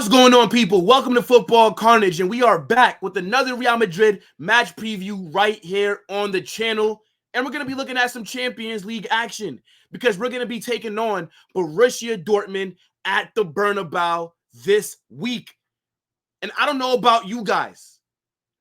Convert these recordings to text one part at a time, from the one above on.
What's going on, people? Welcome to Football Carnage, and we are back with another Real Madrid match preview right here on the channel. And we're going to be looking at some Champions League action because we're going to be taking on Borussia Dortmund at the Bernabeu this week. And I don't know about you guys,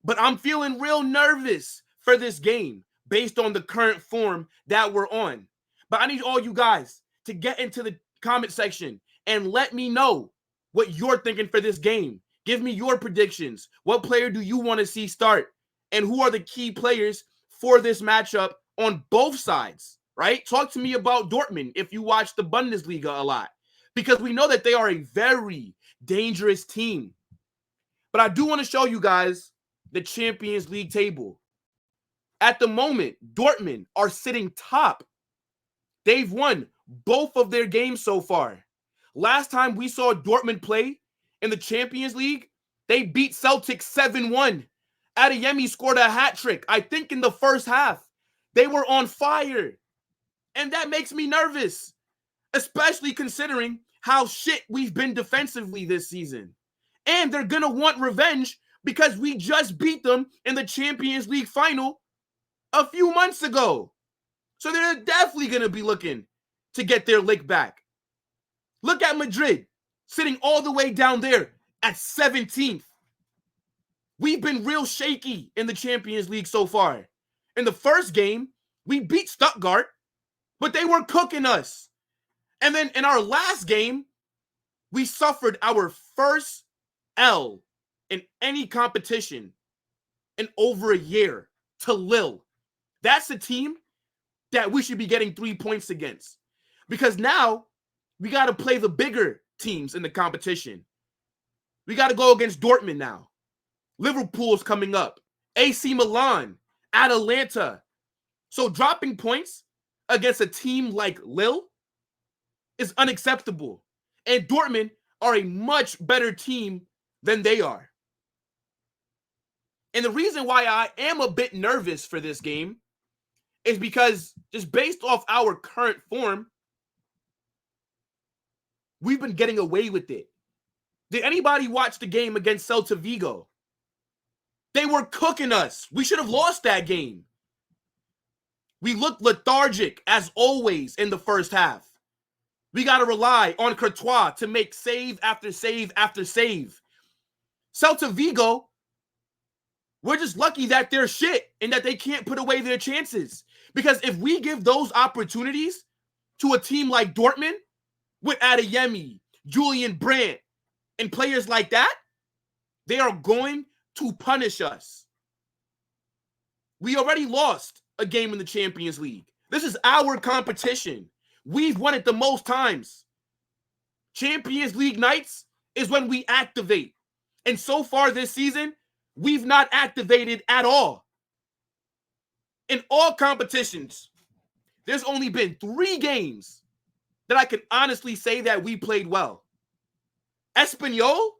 but I'm feeling real nervous for this game based on the current form that we're on. But I need all you guys to get into the comment section and let me know what you're thinking for this game. Give me your predictions. What player do you want to see start? And who are the key players for this matchup on both sides, right? Talk to me about Dortmund if you watch the Bundesliga a lot, because we know that they are a very dangerous team. But I do want to show you guys the Champions League table. At the moment, Dortmund are sitting top. They've won both of their games so far. Last time we saw Dortmund play in the Champions League, they beat Celtic 7-1. Adeyemi scored a hat trick, I think in the first half. They were on fire. And that makes me nervous, especially considering how shit we've been defensively this season. And they're going to want revenge because we just beat them in the Champions League final a few months ago. So they're definitely going to be looking to get their lick back. Look at Madrid, sitting all the way down there at 17th. We've been real shaky in the Champions League so far. In the first game, we beat Stuttgart, but they were cooking us. And then in our last game, we suffered our first L in any competition in over a year to Lille. That's a team that we should be getting 3 points against. Because now, we got to play the bigger teams in the competition. We got to go against Dortmund now. Liverpool's coming up. AC Milan, Atalanta. So dropping points against a team like Lille is unacceptable. And Dortmund are a much better team than they are. And the reason why I am a bit nervous for this game is because just based off our current form, we've been getting away with it. Did anybody watch the game against Celta Vigo? They were cooking us. We should have lost that game. We looked lethargic, as always, in the first half. We got to rely on Courtois to make save after save after save. Celta Vigo, we're just lucky that they're shit and that they can't put away their chances. Because if we give those opportunities to a team like Dortmund, with Adeyemi, Julian Brandt, and players like that, they are going to punish us. We already lost a game in the Champions League. This is our competition. We've won it the most times. Champions League nights is when we activate. And so far this season, we've not activated at all. In all competitions, there's only been 3 games that I can honestly say that we played well. Espanyol,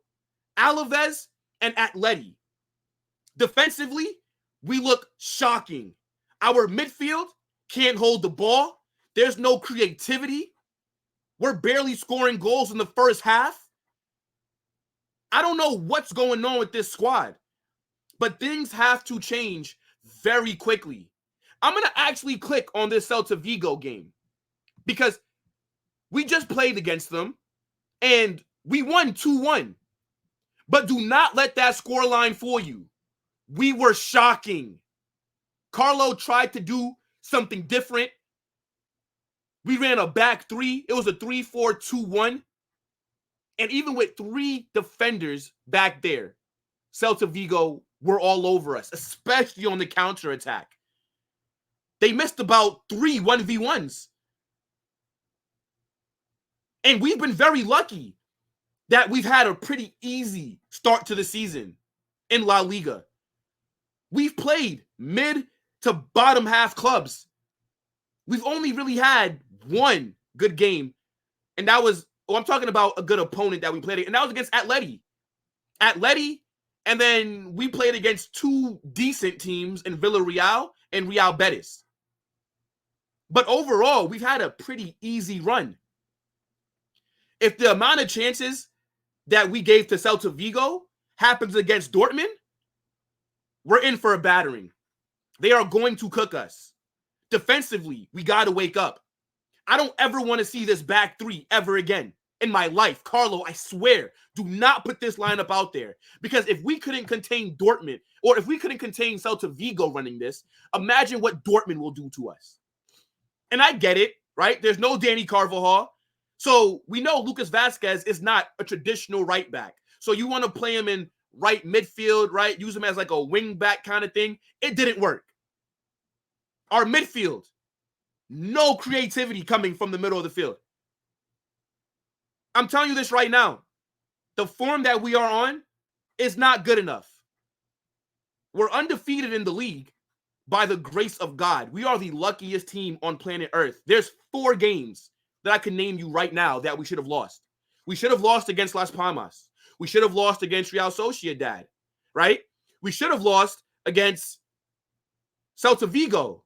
Alaves, and Atleti. Defensively, we look shocking. Our midfield can't hold the ball. There's no creativity. We're barely scoring goals in the first half. I don't know what's going on with this squad, but things have to change very quickly. I'm going to actually click on this Celta Vigo game because we just played against them, and we won 2-1. But do not let that scoreline fool you. We were shocking. Carlo tried to do something different. We ran a back 3. It was a 3-4-2-1. And even with 3 defenders back there, Celta Vigo were all over us, especially on the counterattack. They missed about 3 1v1s. And we've been very lucky that we've had a pretty easy start to the season in La Liga. We've played mid to bottom half clubs. We've only really had one good game, and that was, I'm talking about a good opponent that we played, and that was against Atleti. And then we played against 2 decent teams in Villarreal and Real Betis. But overall, we've had a pretty easy run. If the amount of chances that we gave to Celta Vigo happens against Dortmund, we're in for a battering. They are going to cook us. Defensively, we got to wake up. I don't ever want to see this back three ever again in my life. Carlo, I swear, do not put this lineup out there. Because if we couldn't contain Dortmund, or if we couldn't contain Celta Vigo running this, imagine what Dortmund will do to us. And I get it, right? There's no Danny Carvajal. So we know Lucas Vazquez is not a traditional right back. So you want to play him in right midfield, right? Use him as like a wing back kind of thing. It didn't work. Our midfield, no creativity coming from the middle of the field. I'm telling you this right now. The form that we are on is not good enough. We're undefeated in the league by the grace of God. We are the luckiest team on planet Earth. There's 4 games that I can name you right now that we should have lost. We should have lost against Las Palmas. We should have lost against Real Sociedad, right? We should have lost against Celta Vigo.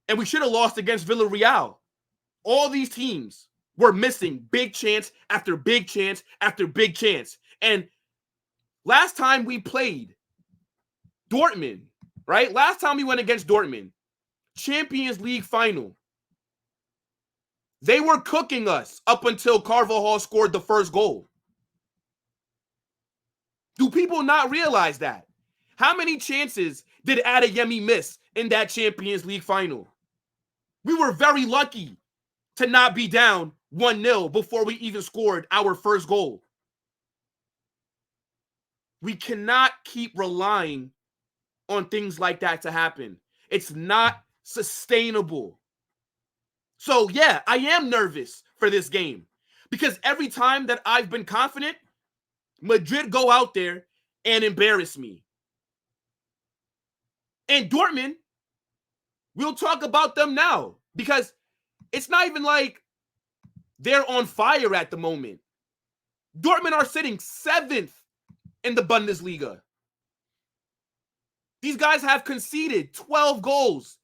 And we should have lost against Villarreal. All these teams were missing big chance after big chance after big chance. And last time we played Dortmund, right? Last time we went against Dortmund, Champions League final. They were cooking us up until Carvajal scored the first goal. Do people not realize that? How many chances did Adeyemi miss in that Champions League final? We were very lucky to not be down 1-0 before we even scored our first goal. We cannot keep relying on things like that to happen. It's not sustainable. So yeah, I am nervous for this game because every time that I've been confident, Madrid go out there and embarrass me. And Dortmund, we'll talk about them now because it's not even like they're on fire at the moment. Dortmund are sitting 7th in the Bundesliga. These guys have conceded 12 goals.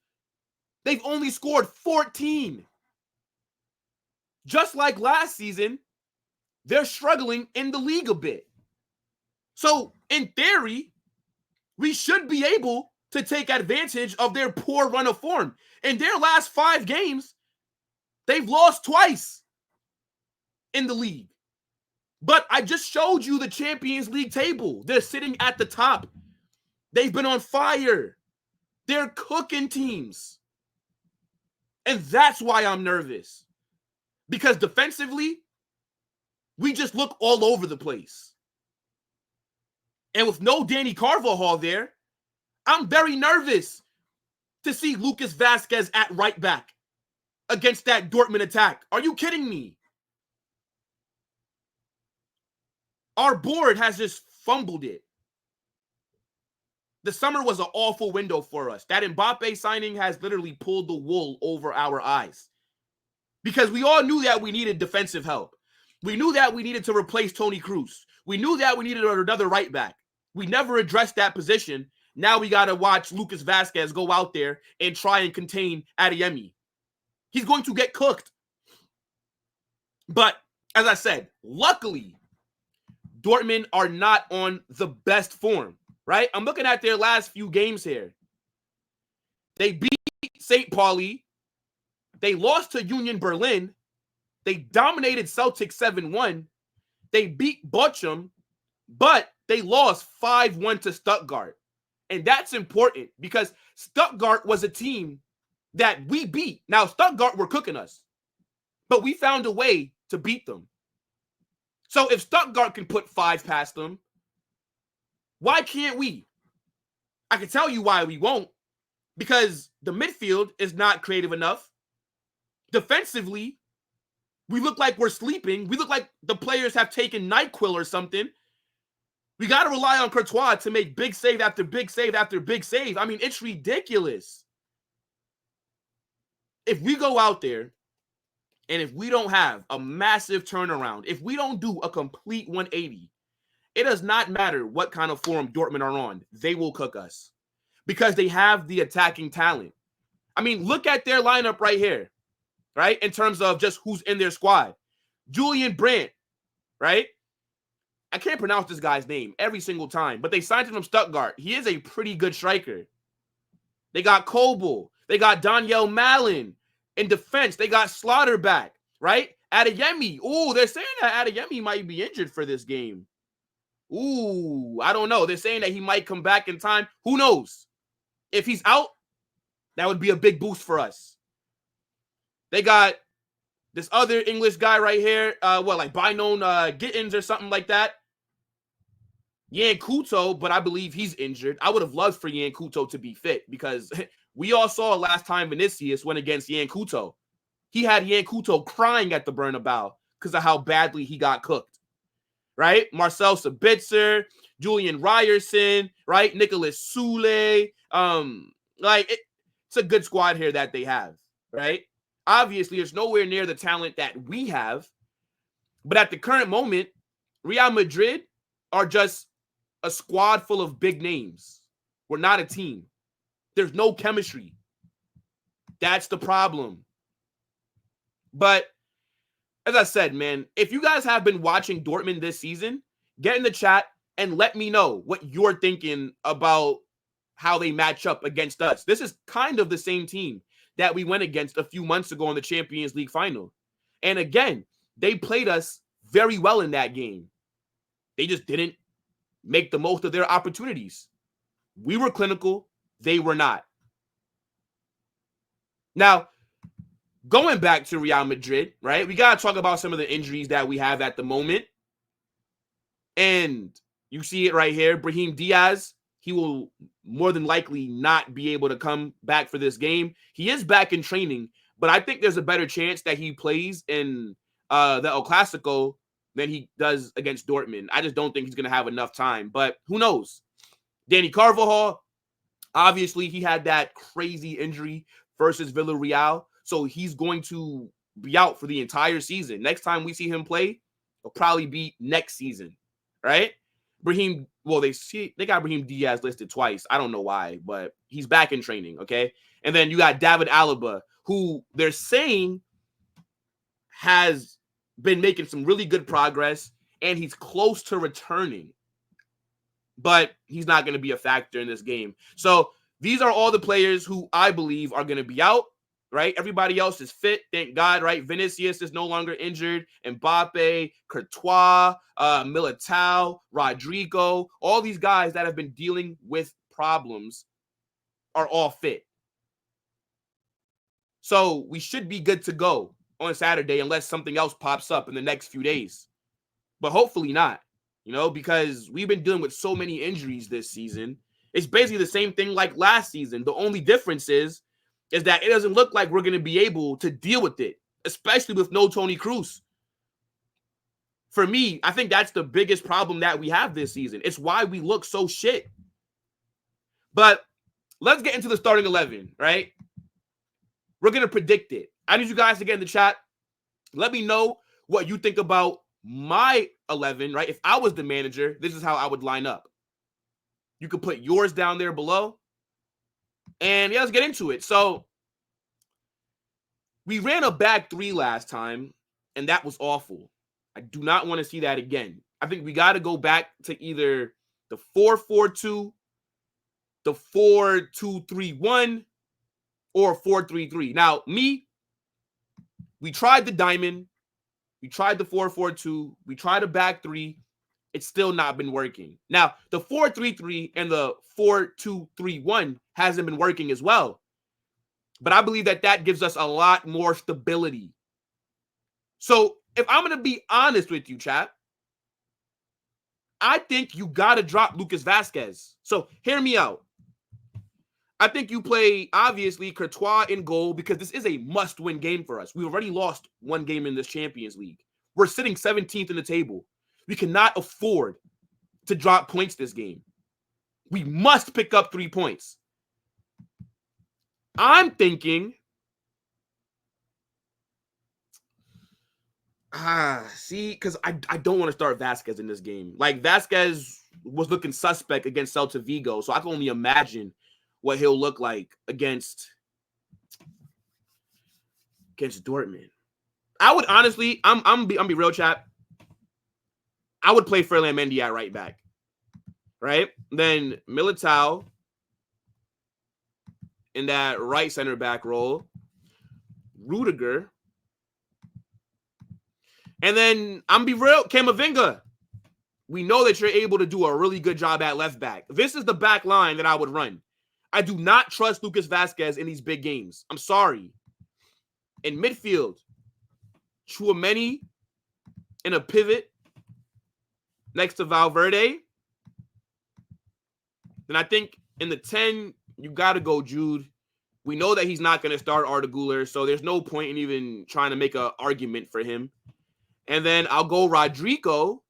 They've only scored 14. Just like last season, they're struggling in the league a bit. So, in theory, we should be able to take advantage of their poor run of form. In their last 5 games, they've lost twice in the league. But I just showed you the Champions League table. They're sitting at the top. They've been on fire. They're cooking teams. And that's why I'm nervous. Because defensively, we just look all over the place. And with no Danny Carvajal there, I'm very nervous to see Lucas Vazquez at right back against that Dortmund attack. Are you kidding me? Our board has just fumbled it. The summer was an awful window for us. That Mbappe signing has literally pulled the wool over our eyes. Because we all knew that we needed defensive help. We knew that we needed to replace Toni Kroos. We knew that we needed another right back. We never addressed that position. Now we got to watch Lucas Vazquez go out there and try and contain Adeyemi. He's going to get cooked. But, as I said, luckily, Dortmund are not on the best form, right? I'm looking at their last few games here. They beat St. Pauli. They lost to Union Berlin. They dominated Celtic 7-1. They beat Bochum, but they lost 5-1 to Stuttgart. And that's important because Stuttgart was a team that we beat. Now, Stuttgart were cooking us, but we found a way to beat them. So if Stuttgart can put 5 past them, why can't we? I can tell you why we won't. Because the midfield is not creative enough. Defensively, we look like we're sleeping. We look like the players have taken NyQuil or something. We got to rely on Courtois to make big save after big save after big save. I mean, it's ridiculous. If we go out there and if we don't have a massive turnaround, if we don't do a complete 180, it does not matter what kind of form Dortmund are on. They will cook us because they have the attacking talent. I mean, look at their lineup right here, right? In terms of just who's in their squad. Julian Brandt, right? I can't pronounce this guy's name every single time, but they signed him from Stuttgart. He is a pretty good striker. They got Kobel. They got Daniel Malin. In defense, they got Slaughterback, right? Adeyemi. Ooh, they're saying that Adeyemi might be injured for this game. Ooh, I don't know. They're saying that he might come back in time. Who knows? If he's out, that would be a big boost for us. They got this other English guy right here. Like Bynon Gittins or something like that. Yan Kuto, but I believe he's injured. I would have loved for Yan Kuto to be fit because we all saw last time Vinicius went against Yan Kuto. He had Yan Kuto crying at the Bernabeu because of how badly he got cooked, right? Marcel Sabitzer, Julian Ryerson, right? Nicholas Sule. It's a good squad here that they have, right? Obviously, there's nowhere near the talent that we have. But at the current moment, Real Madrid are just a squad full of big names. We're not a team. There's no chemistry. That's the problem. But as I said, man, if you guys have been watching Dortmund this season, get in the chat and let me know what you're thinking about how they match up against us. This is kind of the same team that we went against a few months ago in the Champions League final. And again, they played us very well in that game. They just didn't make the most of their opportunities. We were clinical. They were not. Now, going back to Real Madrid, right? We got to talk about some of the injuries that we have at the moment. And you see it right here. Brahim Diaz, he will more than likely not be able to come back for this game. He is back in training, but I think there's a better chance that he plays in the El Clasico than he does against Dortmund. I just don't think he's going to have enough time, but who knows? Danny Carvajal, obviously, he had that crazy injury versus Villarreal, so he's going to be out for the entire season. Next time we see him play, it'll probably be next season, right? Brahim, they got Brahim Diaz listed twice. I don't know why, but he's back in training, okay? And then you got David Alaba, who they're saying has been making some really good progress, and he's close to returning. But he's not going to be a factor in this game. So these are all the players who I believe are going to be out, right? Everybody else is fit, thank God, right? Vinicius is no longer injured. Mbappe, Courtois, Militao, Rodrigo, all these guys that have been dealing with problems are all fit. So we should be good to go on Saturday unless something else pops up in the next few days. But hopefully not, because we've been dealing with so many injuries this season. It's basically the same thing like last season. The only difference is that it doesn't look like we're going to be able to deal with it, especially with no Toni Kroos. For me, I think that's the biggest problem that we have this season. It's why we look so shit. But let's get into the starting 11, right? We're going to predict it. I need you guys to get in the chat. Let me know what you think about my 11, right? If I was the manager, this is how I would line up. You can put yours down there below. And yeah, let's get into it. So we ran a back three last time, and that was awful. I do not want to see that again. I think we got to go back to either the 4-4-2, the 4-2-3-1, or 4-3-3. Now, we tried the diamond. We tried the 4-4-2. We tried a back three. It's still not been working. Now, the 4-3-3 and the 4-2-3-1 hasn't been working as well. But I believe that gives us a lot more stability. So if I'm going to be honest with you, chat, I think you got to drop Lucas Vazquez. So hear me out. I think you play, obviously, Courtois in goal because this is a must-win game for us. We've already lost one game in this Champions League. We're sitting 17th in the table. We cannot afford to drop points this game. We must pick up 3 points. I'm thinking, because I don't want to start Vazquez in this game. Like, Vazquez was looking suspect against Celta Vigo, so I can only imagine what he'll look like against Dortmund. I would honestly, I'm be real, chat. I would play Ferland Mendy at right back, right? Then Militao in that right center back role, Rudiger, and then I'm be real, Camavinga. We know that you're able to do a really good job at left back. This is the back line that I would run. I do not trust Lucas Vazquez in these big games. I'm sorry. In midfield, Tchouaméni in a pivot next to Valverde. Then I think in the 10, you got to go Jude. We know that he's not going to start Arda Güler, so there's no point in even trying to make an argument for him. And then I'll go Rodrigo.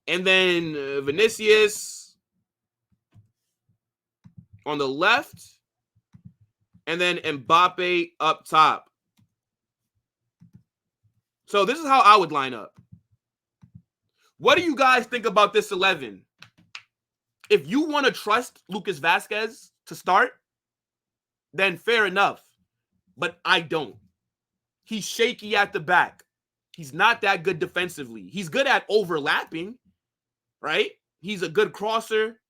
And then Vinicius on the left. And then Mbappe up top. So this is how I would line up. What do you guys think about this 11? If you want to trust Lucas Vazquez to start, then fair enough. But I don't. He's shaky at the back. He's not that good defensively. He's good at overlapping, right? He's a good crosser.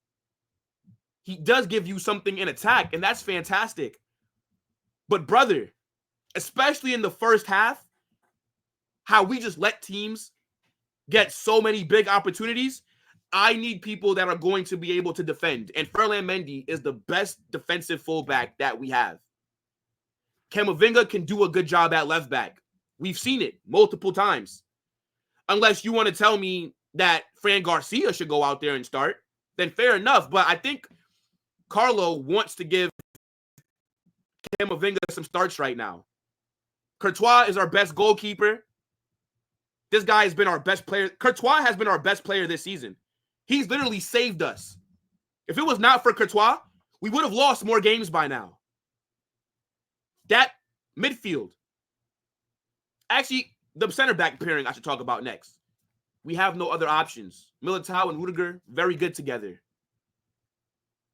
He does give you something in attack, and that's fantastic. But brother, especially in the first half, how we just let teams get so many big opportunities, I need people that are going to be able to defend. And Ferland Mendy is the best defensive fullback that we have. Camavinga can do a good job at left back. We've seen it multiple times. Unless you want to tell me that Fran Garcia should go out there and start, then fair enough. But I think Carlo wants to give Camavinga some starts right now. Courtois is our best goalkeeper. This guy has been our best player. Courtois has been our best player this season. He's literally saved us. If it was not for Courtois, we would have lost more games by now. That midfield. Actually, the center back pairing I should talk about next. We have no other options. Militao and Rudiger, very good together.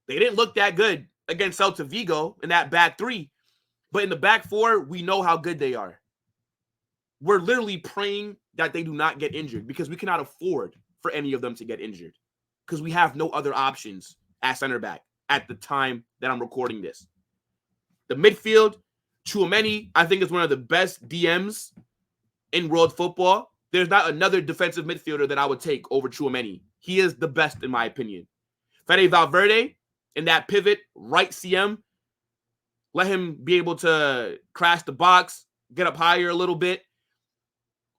They didn't look that good against Celta Vigo in that back three. But in the back four, we know how good they are. We're literally praying that they do not get injured because we cannot afford for any of them to get injured because we have no other options at center back at the time that I'm recording this. The midfield, Tchouaméni, I think is one of the best DMs in world football. There's not another defensive midfielder that I would take over Tchouaméni. He is the best in my opinion. Fede Valverde in that pivot, right CM, let him be able to crash the box, get up higher a little bit.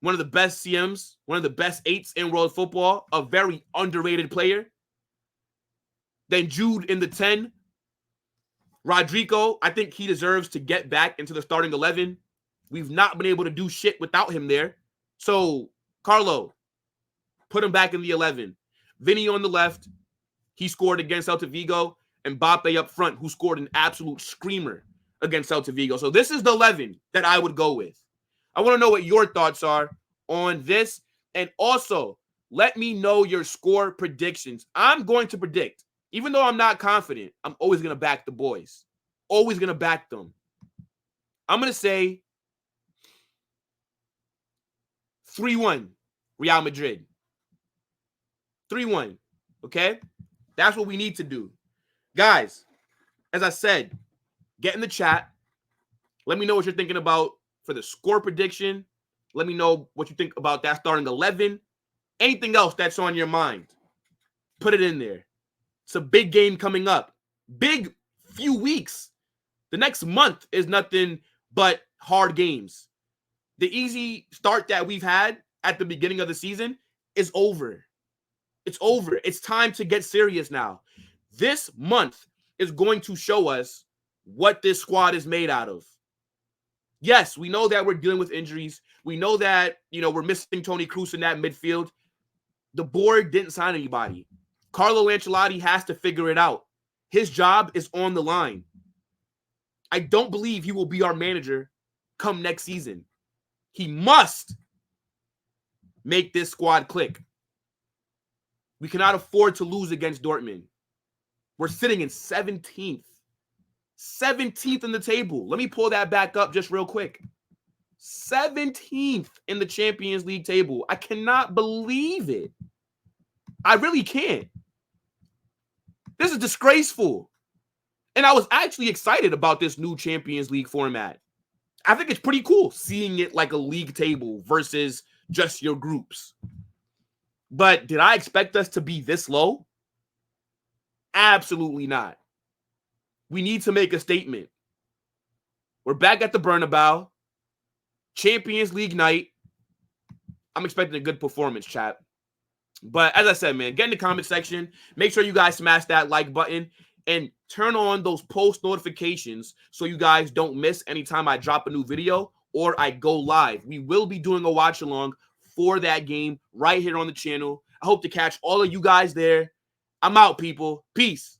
One of the best CMs, one of the best eights in world football, a very underrated player. Then Jude in the 10. Rodrigo, I think he deserves to get back into the starting 11. We've not been able to do shit without him there. So, Carlo, put him back in the 11. Vinny on the left. He scored against Celta Vigo. And Mbappe up front, who scored an absolute screamer against Celta Vigo. So this is the 11 that I would go with. I want to know what your thoughts are on this. And also, let me know your score predictions. I'm going to predict. Even though I'm not confident, I'm always going to back the boys. Always going to back them. I'm going to say 3-1 Real Madrid. 3-1. Okay? That's what we need to do. Guys, as I said, get in the chat. Let me know what you're thinking about for the score prediction. Let me know what you think about that starting 11. Anything else that's on your mind, put it in there. It's a big game coming up. Big few weeks. The next month is nothing but hard games. The easy start that we've had at the beginning of the season is over. It's over. It's time to get serious now. This month is going to show us what this squad is made out of. Yes, we know that we're dealing with injuries. We know that, we're missing Toni Kroos in that midfield. The board didn't sign anybody. Carlo Ancelotti has to figure it out. His job is on the line. I don't believe he will be our manager come next season. He must make this squad click. We cannot afford to lose against Dortmund. We're sitting in 17th. 17th in the table. Let me pull that back up just real quick. 17th in the Champions League table. I cannot believe it. I really can't. This is disgraceful. And I was actually excited about this new Champions League format. I think it's pretty cool seeing it like a league table versus just your groups. But did I expect us to be this low? Absolutely not. We need to make a statement. We're back at the Bernabeu. Champions League night. I'm expecting a good performance, chat. But as I said, man, get in the comment section. Make sure you guys smash that like button and turn on those post notifications so you guys don't miss anytime I drop a new video or I go live. We will be doing a watch along for that game right here on the channel. I hope to catch all of you guys there. I'm out, people. Peace.